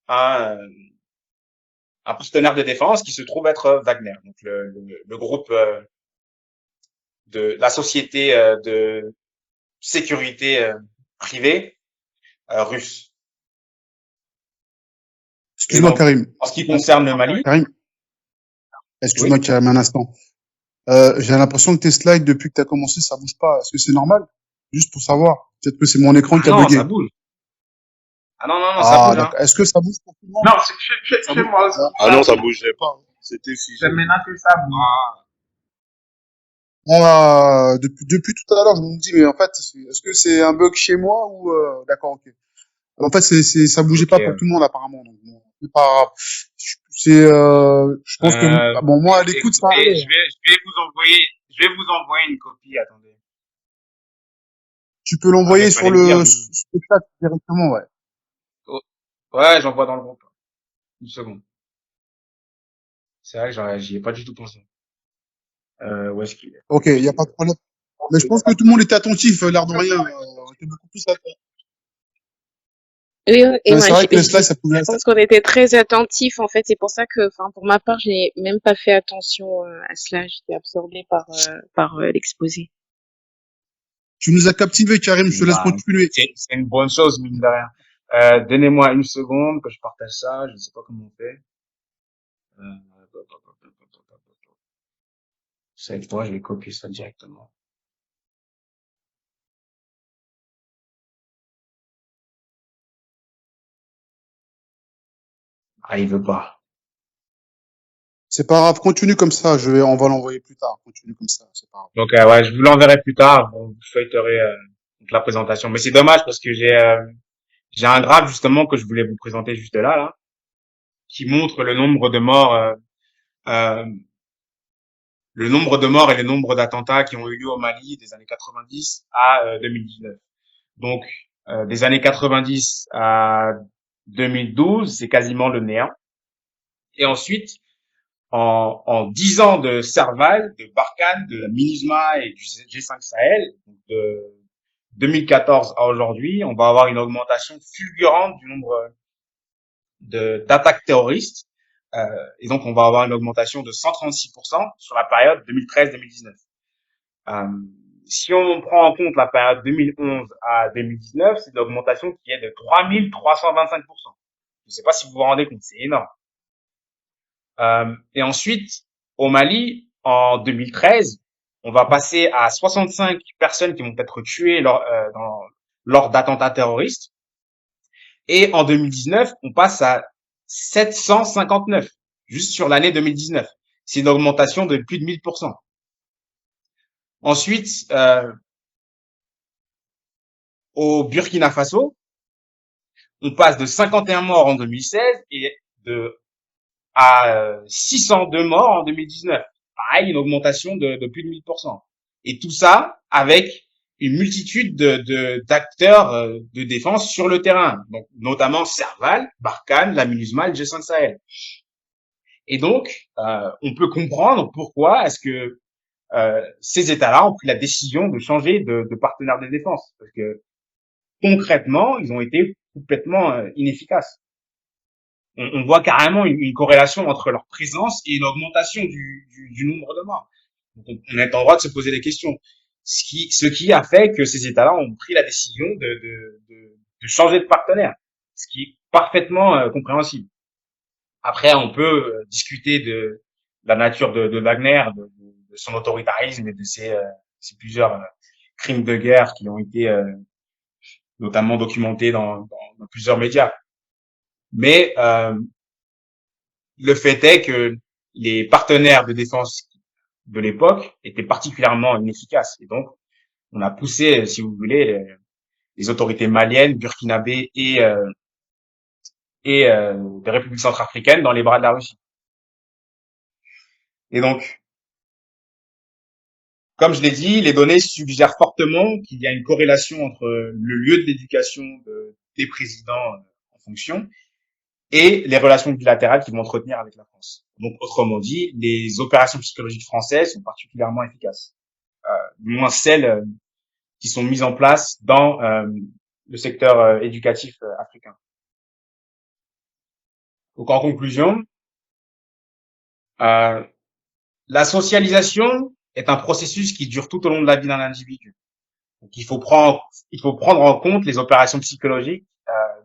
un, un partenaire de défense qui se trouve être Wagner, donc le groupe de la société de sécurité privée russe. Et Excuse-moi, donc, Karim. en ce qui concerne le Mali, Karim, excuse-moi, oui. Karim, un instant. J'ai l'impression que tes slides, depuis que tu as commencé, ça bouge pas. Est-ce que c'est normal? Juste pour savoir. Peut-être que c'est mon écran Ah qui a non, ça bugué. bouge. Ah non, non, non, ça Ah, bouge, hein. d'accord. Est-ce que ça bouge pour tout le monde? Non, Ça chez bouge? moi aussi, Ah ça non, ça bouge. bougeait pas. C'était C'est figé. maintenant que ça bouge. Ah, depuis tout à l'heure, je me dis, mais en fait, est-ce que c'est un bug chez moi ou, d'accord, ok. En fait, ça bougeait Ok. pas pour tout le monde, apparemment. Donc, bon, c'est pas grave. Je pense que, bon, moi, à l'écoute, ça Écoutez, allait. je vais vous envoyer une copie. Attendez. Tu peux l'envoyer Vous sur allez me dire. sur le chat directement, ouais. Oh, ouais, j'envoie dans le groupe. Une seconde. C'est vrai que j'y ai pas du tout pensé. Où est-ce qu'il est? Ok, il y a pas de problème. Mais je pense que tout le monde était attentif, l'air de rien. On était beaucoup plus attentifs. Oui, et Mais moi, c'est vrai que les slides, ça pouvait je pense qu'on était très attentifs, en fait. C'est pour ça que, enfin, pour ma part, je n'ai même pas fait attention à cela. J'étais absorbée par l'exposé. Tu nous as captivés, Karim, je te laisse Bah, continuer. c'est une bonne chose, mine de rien. Donnez-moi une seconde que je partage ça. Je ne sais pas comment on fait. C'est avec toi, je vais copier ça directement. Ah, il veut pas. C'est pas grave, continue comme ça, on va l'envoyer plus tard. Continue comme ça, c'est pas grave. Donc, ouais, je vous l'enverrai plus tard. Vous feuilleterez la présentation. Mais c'est dommage parce que j'ai un graphe justement que je voulais vous présenter juste là, qui montre le nombre de morts, euh, le nombre de morts et le nombre d'attentats qui ont eu lieu au Mali des années 90 à 2019. Donc, des années 90 à 2012, c'est quasiment le néant. Et ensuite, en 10 ans de Serval, de Barkhane, de la MINUSMA et du G5 Sahel, donc de 2014 à aujourd'hui, on va avoir une augmentation fulgurante du nombre d'attaques terroristes. Et donc, on va avoir une augmentation de 136% sur la période 2013-2019. Si on prend en compte la période 2011 à 2019, c'est une augmentation qui est de 3325%. Je ne sais pas si vous vous rendez compte, c'est énorme. Et ensuite, au Mali, en 2013, on va passer à 65 personnes qui vont être tuées lors d'attentats terroristes. Et en 2019, on passe à 759, juste sur l'année 2019. C'est une augmentation de plus de 1000%. Ensuite, au Burkina Faso, on passe de 51 morts en 2016 et à 602 morts en 2019. Pareil, une augmentation de plus de 1000%. Et tout ça avec une multitude d'acteurs de défense sur le terrain, donc notamment Serval, Barkhane, la MINUSMA, le G5 Sahel. Et donc, on peut comprendre pourquoi est-ce que ces États-là ont pris la décision de changer de partenaire de défense, parce que concrètement, ils ont été complètement inefficaces. on voit carrément une corrélation entre leur présence et une augmentation du nombre de morts. Donc, on est en droit de se poser des questions. Ce qui a fait que ces États-là ont pris la décision de changer de partenaire, ce qui est parfaitement compréhensible. Après, on peut discuter de la nature de Wagner, de son autoritarisme et de ses plusieurs crimes de guerre qui ont été notamment documentés dans plusieurs médias. Mais le fait est que les partenaires de défense de l'époque étaient particulièrement inefficaces. Et donc, on a poussé, si vous voulez, les autorités maliennes, burkinabées et des républiques centrafricaines dans les bras de la Russie. Et donc, comme je l'ai dit, les données suggèrent fortement qu'il y a une corrélation entre le lieu de l'éducation des présidents en fonction et les relations bilatérales qu'ils vont entretenir avec la France. Donc, autrement dit, les opérations psychologiques françaises sont particulièrement efficaces, du moins celles qui sont mises en place dans le secteur éducatif africain. Donc, en conclusion, la socialisation est un processus qui dure tout au long de la vie d'un individu. Donc, il faut prendre en compte les opérations psychologiques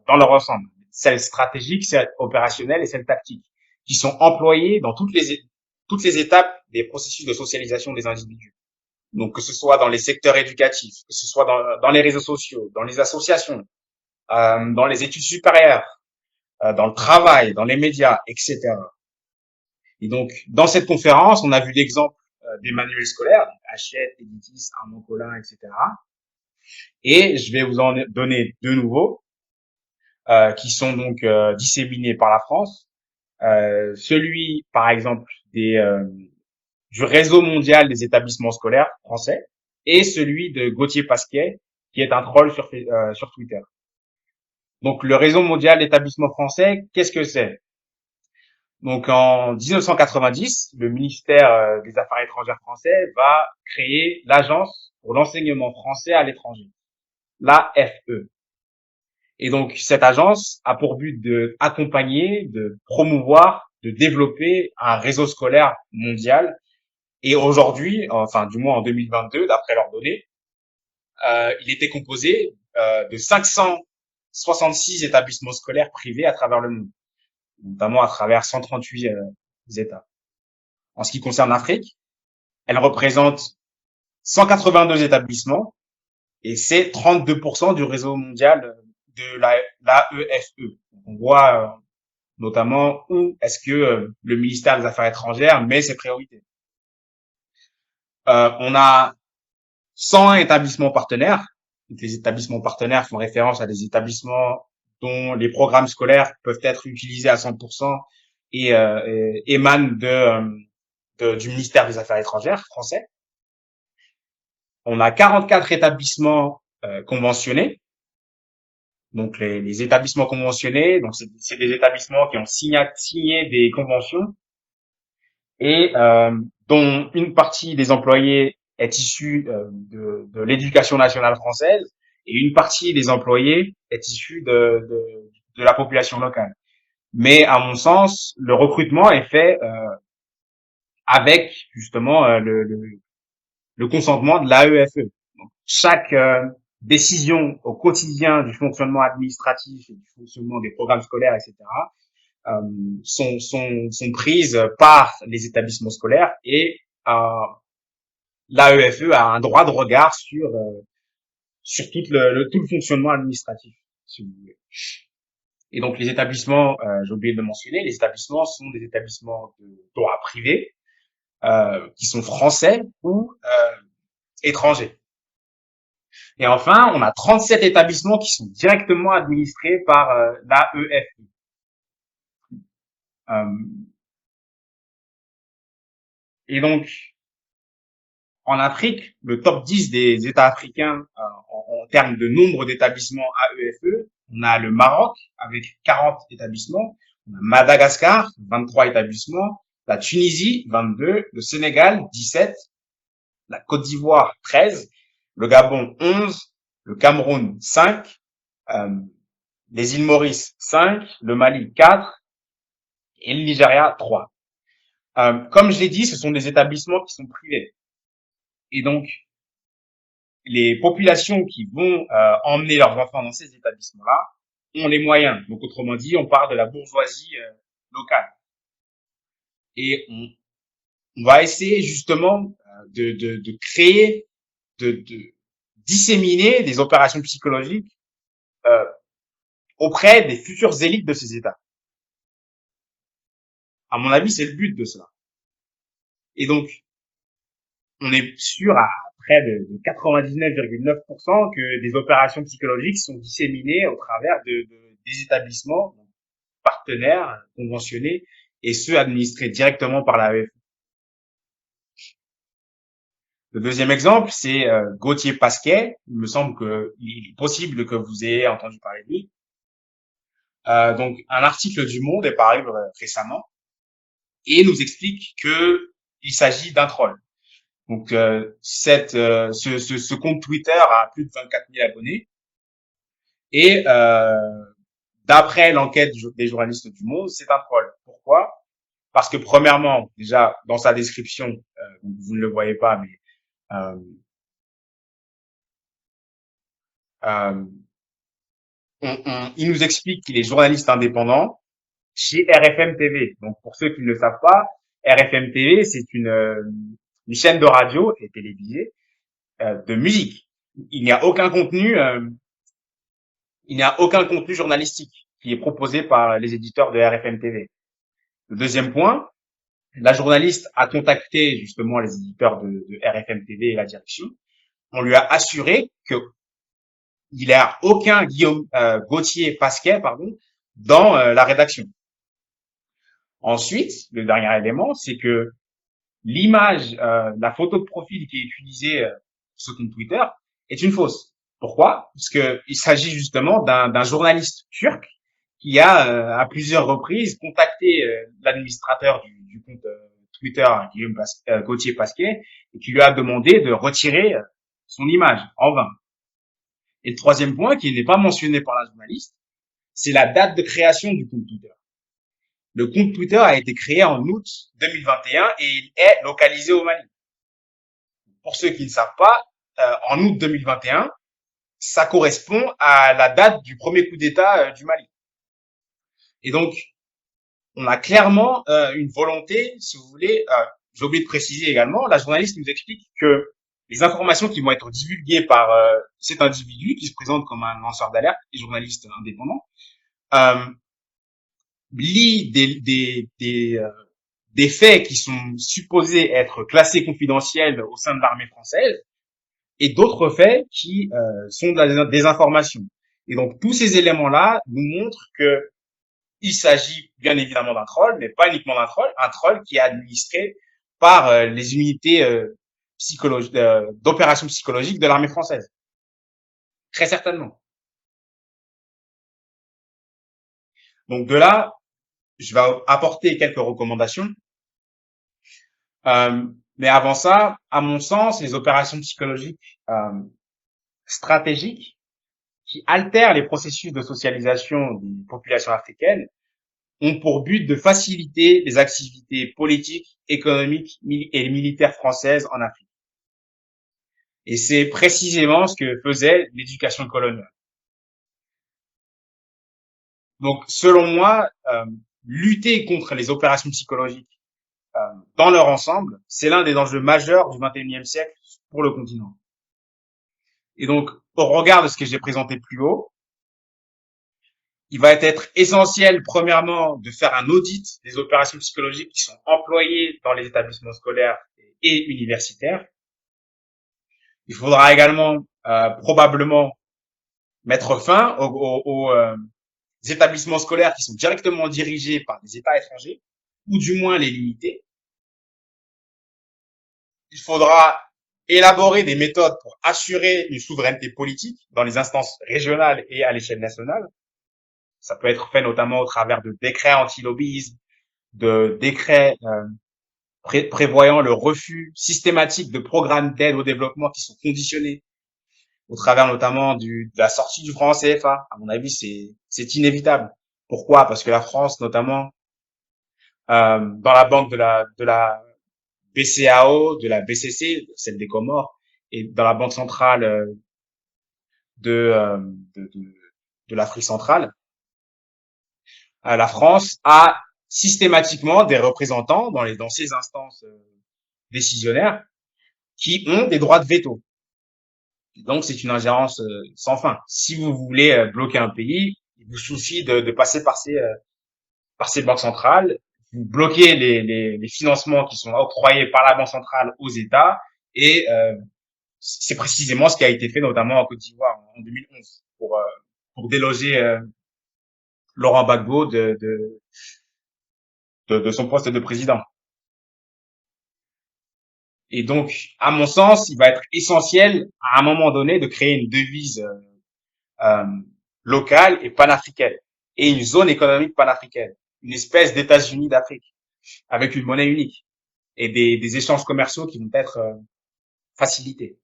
dans leur ensemble, celles stratégiques, celles opérationnelles et celles tactiques, qui sont employées dans toutes les étapes des processus de socialisation des individus. Donc, que ce soit dans les secteurs éducatifs, que ce soit dans les réseaux sociaux, dans les associations, dans les études supérieures, dans le travail, dans les médias, etc. Et donc, dans cette conférence, on a vu l'exemple des manuels scolaires, Hachette, Editis, Armand Collin, etc. Et je vais vous en donner deux nouveaux, qui sont donc disséminés par la France. Celui, par exemple, du réseau mondial des établissements scolaires français, et celui de Gauthier Pasquier, qui est un troll sur Twitter. Donc, le réseau mondial d'établissements français, qu'est-ce que c'est? Donc, en 1990, le ministère des Affaires étrangères français va créer l'Agence pour l'enseignement français à l'étranger, l'AFE. Et donc, cette agence a pour but de accompagner, de promouvoir, de développer un réseau scolaire mondial. Et aujourd'hui, enfin, du moins en 2022, d'après leurs données, il était composé de 566 établissements scolaires privés à travers le monde, notamment à travers 138 États. En ce qui concerne l'Afrique, elle représente 182 établissements et c'est 32% du réseau mondial de l'AEFE. On voit notamment où est-ce que le ministère des Affaires étrangères met ses priorités. On a 101 établissements partenaires. Les établissements partenaires font référence à des établissements dont les programmes scolaires peuvent être utilisés à 100% et émanent du ministère des Affaires étrangères français. On a 44 établissements conventionnés. Donc les établissements conventionnés, donc c'est des établissements qui ont signé des conventions et dont une partie des employés est issue de l'éducation nationale française et une partie des employés est issue de la population locale. Mais à mon sens, le recrutement est fait avec justement le consentement de l'AEFE. Donc, chaque décision au quotidien du fonctionnement administratif et du fonctionnement des programmes scolaires, etc., sont prises par les établissements scolaires et l'AEFE a un droit de regard sur tout le fonctionnement administratif, si vous voulez. Et donc les établissements, j'ai oublié de le mentionner, les établissements sont des établissements de droit privé qui sont français ou étrangers. Et enfin, on a 37 établissements qui sont directement administrés par l'AEFE. Et donc, en Afrique, le top 10 des États africains en termes de nombre d'établissements AEFE, on a le Maroc avec 40 établissements, on a Madagascar, 23 établissements, la Tunisie, 22, le Sénégal, 17, la Côte d'Ivoire, 13, le Gabon, 11, le Cameroun, 5, les îles Maurice, 5, le Mali, 4, et le Nigeria 3. Comme je l'ai dit, ce sont des établissements qui sont privés. Et donc, les populations qui vont emmener leurs enfants dans ces établissements-là ont les moyens. Donc, autrement dit, on parle de la bourgeoisie locale. Et on va essayer justement de créer, de disséminer des opérations psychologiques euh, auprès des futures élites de ces États. À mon avis, c'est le but de cela. Et donc, on est sûr à près de 99,9% que des opérations psychologiques sont disséminées au travers des établissements partenaires conventionnés et ceux administrés directement par la AEF. Le deuxième exemple, c'est Gauthier Pasquet. Il me semble qu'il est possible que vous ayez entendu parler de lui. Donc, un article du Monde est paru récemment et nous explique que il s'agit d'un troll. Donc, ce compte Twitter a plus de 24 000 abonnés et d'après l'enquête des journalistes du Monde, c'est un troll. Pourquoi? Parce que premièrement, déjà dans sa description, vous ne le voyez pas, mais euh, euh, il nous explique qu'il est journaliste indépendant chez RFM TV. Donc, pour ceux qui ne le savent pas, RFM TV, c'est une chaîne de radio et télévisée de musique. Il n'y a aucun contenu, il n'y a aucun contenu journalistique qui est proposé par les éditeurs de RFM TV. Le deuxième point, la journaliste a contacté justement les éditeurs de RFM TV et la direction. On lui a assuré que il n'y a aucun Gauthier Pasquet, pardon, dans la rédaction. Ensuite, le dernier élément, c'est que l'image, la photo de profil qui est utilisée sur ce compte Twitter est une fausse. Pourquoi? Parce que il s'agit justement d'un journaliste turc qui a à plusieurs reprises contacté l'administrateur du compte Twitter, Gauthier Pasquet, et qui lui a demandé de retirer son image en vain. Et le troisième point, qui n'est pas mentionné par la journaliste, c'est la date de création du compte Twitter. Le compte Twitter a été créé en août 2021 et il est localisé au Mali. Pour ceux qui ne savent pas, en août 2021, ça correspond à la date du premier coup d'État du Mali. Et donc, on a clairement une volonté, si vous voulez, j'ai oublié de préciser également, la journaliste nous explique que les informations qui vont être divulguées par cet individu qui se présente comme un lanceur d'alerte et journaliste indépendant, lit des faits qui sont supposés être classés confidentiels au sein de l'armée française et d'autres faits qui sont de la désinformation. Et donc tous ces éléments-là nous montrent que il s'agit bien évidemment d'un troll, mais pas uniquement d'un troll, un troll qui est administré par les unités d'opération psychologique de l'armée française. Très certainement. Donc de là, je vais apporter quelques recommandations. Mais avant ça, à mon sens, les opérations psychologiques stratégiques qui altèrent les processus de socialisation des populations africaines ont pour but de faciliter les activités politiques, économiques et militaires françaises en Afrique. Et c'est précisément ce que faisait l'éducation coloniale. Donc, selon moi, lutter contre les opérations psychologiques dans leur ensemble, c'est l'un des enjeux majeurs du XXIe siècle pour le continent. Et donc, au regard de ce que j'ai présenté plus haut, il va être essentiel, premièrement, de faire un audit des opérations psychologiques qui sont employées dans les établissements scolaires et universitaires. Il faudra également probablement mettre fin aux établissements scolaires qui sont directement dirigés par des États étrangers, ou du moins les limiter. Il faudra élaborer des méthodes pour assurer une souveraineté politique dans les instances régionales et à l'échelle nationale. Ça peut être fait notamment au travers de décrets anti-lobbyisme, de décrets prévoyant le refus systématique de programmes d'aide au développement qui sont conditionnés, au travers notamment de la sortie du franc CFA. À mon avis, c'est inévitable. Pourquoi? Parce que la France, notamment, dans la banque de la BCAO, de la BCC, celle des Comores, et dans la banque centrale de, euh, de, de, de l'Afrique centrale, la France a systématiquement des représentants dans ces instances décisionnaires qui ont des droits de veto. Donc, c'est une ingérence sans fin. Si vous voulez bloquer un pays, il vous suffit de passer par ces banques centrales, vous bloquez les financements qui sont octroyés par la Banque centrale aux États, et c'est précisément ce qui a été fait notamment en Côte d'Ivoire en 2011 pour déloger Laurent Gbagbo de son poste de président. Et donc, à mon sens, il va être essentiel à un moment donné de créer une devise euh, locale et panafricaine et une zone économique panafricaine, une espèce d'États-Unis d'Afrique avec une monnaie unique et des échanges commerciaux qui vont être facilités.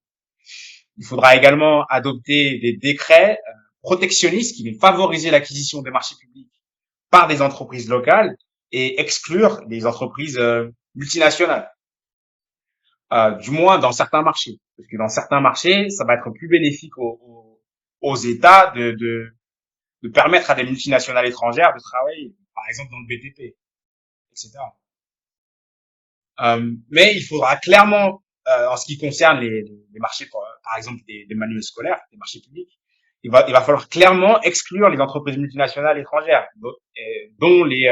Il faudra également adopter des décrets protectionnistes qui vont favoriser l'acquisition des marchés publics par des entreprises locales et exclure les entreprises multinationales, du moins dans certains marchés. Parce que dans certains marchés, ça va être plus bénéfique aux États de permettre à des multinationales étrangères de travailler, par exemple dans le BTP, etc. Mais il faudra clairement, en ce qui concerne les marchés, par exemple des manuels scolaires, des marchés publics, il va falloir clairement exclure les entreprises multinationales étrangères, dont les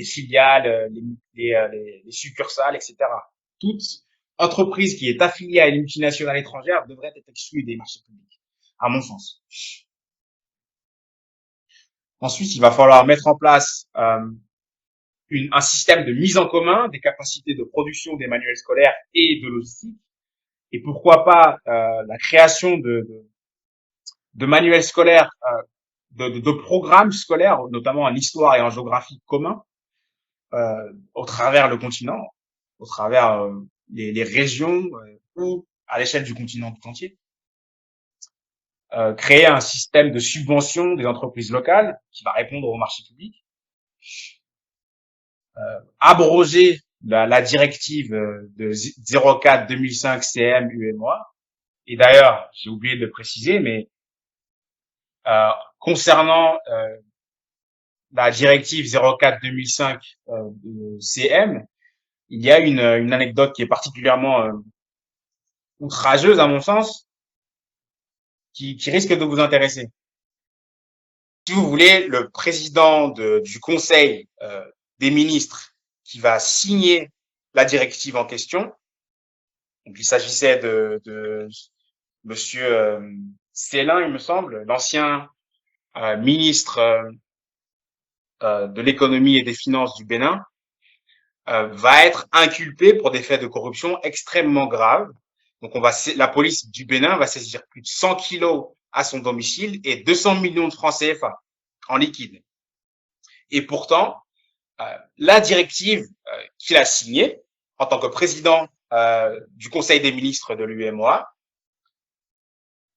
filiales, les succursales, etc. Toute entreprise qui est affiliée à une multinationale étrangère devrait être exclue des marchés publics, à mon sens. Ensuite, il va falloir mettre en place un système de mise en commun des capacités de production des manuels scolaires et de logistique, et pourquoi pas la création de manuels scolaires, de programmes scolaires, notamment en histoire et en géographie communs, au travers le continent, au travers les régions ou à l'échelle du continent tout entier. Créer un système de subvention des entreprises locales qui va répondre au marché public. Abroger la directive de 04/2005 CM UMOA. Et d'ailleurs, j'ai oublié de préciser, mais concernant la directive 04/2005 CM, il y a une anecdote qui est particulièrement outrageuse à mon sens, qui risque de vous intéresser. Si vous voulez, le président du Conseil des ministres qui va signer la directive en question, donc il s'agissait de Monsieur Célin, il me semble, l'ancien ministre de l'économie et des finances du Bénin, va être inculpé pour des faits de corruption extrêmement graves. Donc la police du Bénin va saisir plus de 100 kilos à son domicile et 200 millions de francs CFA en liquide. Et pourtant, la directive qu'il a signée en tant que président du Conseil des ministres de l'UMOA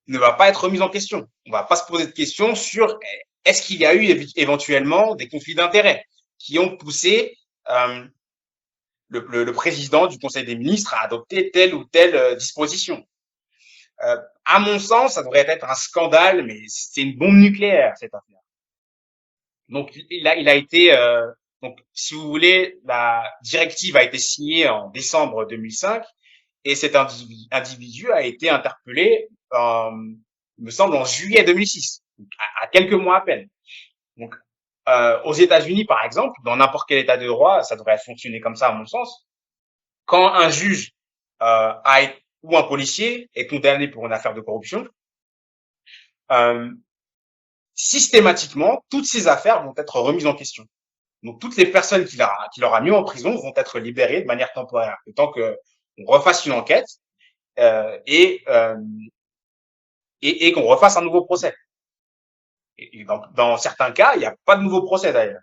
ne va pas être remise en question. On va pas se poser de questions sur est-ce qu'il y a eu éventuellement des conflits d'intérêts qui ont poussé le président du Conseil des ministres à adopter telle ou telle disposition. À mon sens, ça devrait être un scandale, mais c'est une bombe nucléaire, cette affaire. Donc, il a été, donc, si vous voulez, la directive a été signée en décembre 2005 et cet individu a été interpellé, il me semble, en juillet 2006, à quelques mois à peine. Donc, aux États-Unis, par exemple, dans n'importe quel état de droit, ça devrait fonctionner comme ça, à mon sens. Quand un juge ou un policier est condamné pour une affaire de corruption, systématiquement, toutes ces affaires vont être remises en question. Donc, toutes les personnes qu'il aura mis en prison vont être libérées de manière temporaire, le temps qu'on refasse une enquête et qu'on refasse un nouveau procès. Et dans certains cas, il n'y a pas de nouveau procès d'ailleurs.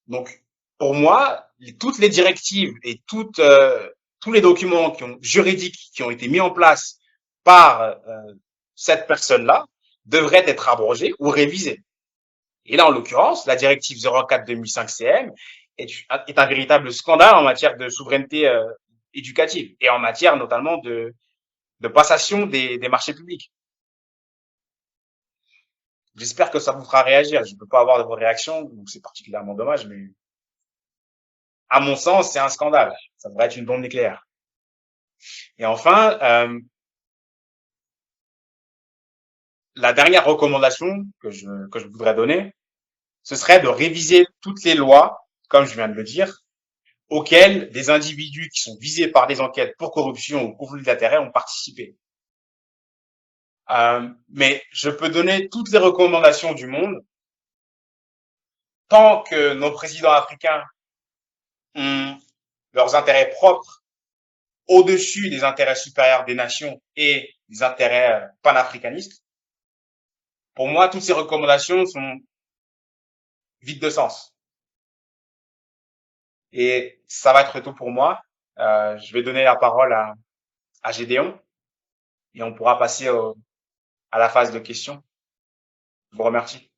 Donc, pour moi, toutes les directives et tous les documents juridiques qui ont été mis en place par cette personne-là devraient être abrogés ou révisés. Et là, en l'occurrence, la directive 04/2005 CM est un véritable scandale en matière de souveraineté éducative et en matière notamment de passation des marchés publics. J'espère que ça vous fera réagir. Je ne peux pas avoir de vos réactions, donc c'est particulièrement dommage, mais à mon sens, c'est un scandale. Ça devrait être une bombe nucléaire. Et enfin, la dernière recommandation que je voudrais donner, ce serait de réviser toutes les lois, comme je viens de le dire, auxquelles des individus qui sont visés par des enquêtes pour corruption ou conflit d'intérêts ont participé. Mais je peux donner toutes les recommandations du monde tant que nos présidents africains ont leurs intérêts propres au-dessus des intérêts supérieurs des nations et des intérêts panafricanistes. Pour moi, toutes ces recommandations sont vides de sens. Et ça va être tout pour moi. Je vais donner la parole à Gédéon et on pourra passer à la phase de questions. Je vous remercie.